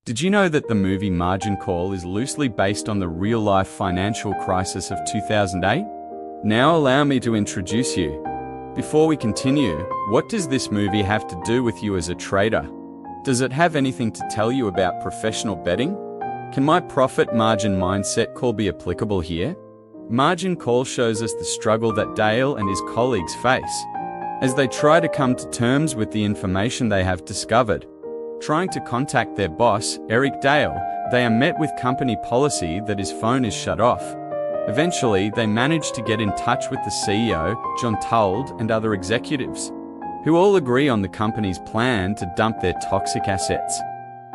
Did you know that the movie Margin Call is loosely based on the real-life financial crisis of 2008? Now allow me to introduce you. Before we continue, what does this movie have to do with you as a trader? Does it have anything to tell you about professional betting? Can my profit margin mindset call be applicable here? Margin Call shows us the struggle that Dale and his colleagues face as they try to come to terms with the information they have discovered. Trying to contact their boss, Eric Dale, they are met with company policy that his phone is shut off. Eventually, they manage to get in touch with the CEO, John Tuld, and other executives, who all agree on the company's plan to dump their toxic assets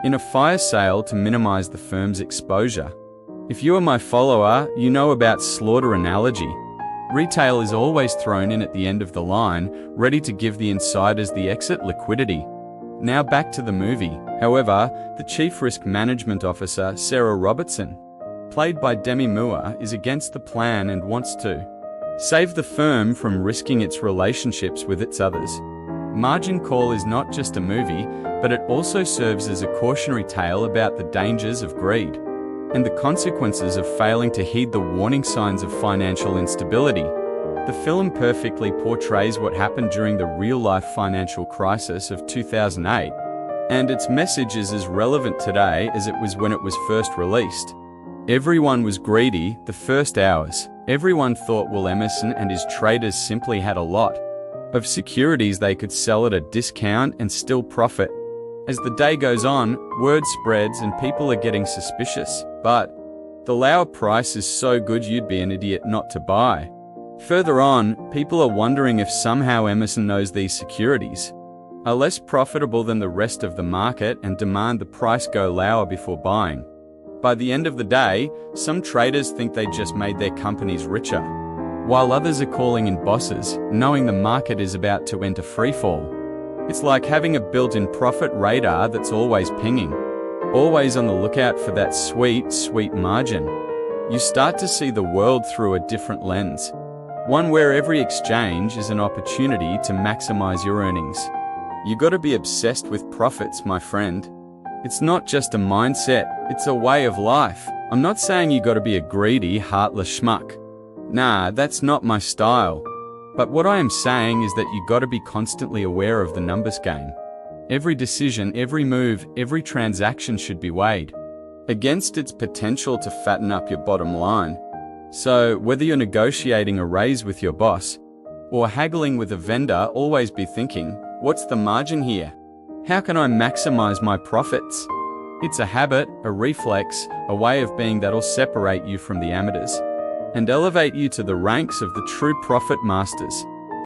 in a fire sale to minimize the firm's exposure. If you are my follower, you know about slaughter analogy. Retail is always thrown in at the end of the line, ready to give the insiders the exit liquidity. Now back to the movie. However, the Chief Risk Management Officer, Sarah Robertson, played by Demi Moore, is against the plan and wants to save the firm from risking its relationships with its others. Margin Call is not just a movie, but it also serves as a cautionary tale about the dangers of greed and the consequences of failing to heed the warning signs of financial instability. The film perfectly portrays what happened during the real-life financial crisis of 2008, and its message is as relevant today as it was when it was first released. Everyone was greedy the first hours. Everyone thought Will Emerson and his traders simply had a lot of securities they could sell at a discount and still profit. As the day goes on, word spreads and people are getting suspicious. But the lower price is so good you'd be an idiot not to buy. Further on, people are wondering if somehow Emerson knows these securities are less profitable than the rest of the market and demand the price go lower before buying. By the end of the day, some traders think they just made their companies richer, while others are calling in bosses, knowing the market is about to enter freefall. It's like having a built-in profit radar that's always pinging, always on the lookout for that sweet margin. You start to see the world through a different lens, one where every exchange is an opportunity to maximize your earnings. You gotta be obsessed with profits, my friend. It's not just a mindset, it's a way of life. I'm not saying you gotta be a greedy, heartless schmuck. Nah, that's not my style. But what I am saying is that you gotta be constantly aware of the numbers game. Every decision, every move, every transaction should be weighed against its potential to fatten up your bottom line. So, whether you're negotiating a raise with your boss or haggling with a vendor, always be thinking, what's the margin here? How can I maximize my profits? It's a habit, a reflex, a way of being that'll separate you from the amateurs and elevate you to the ranks of the true profit masters.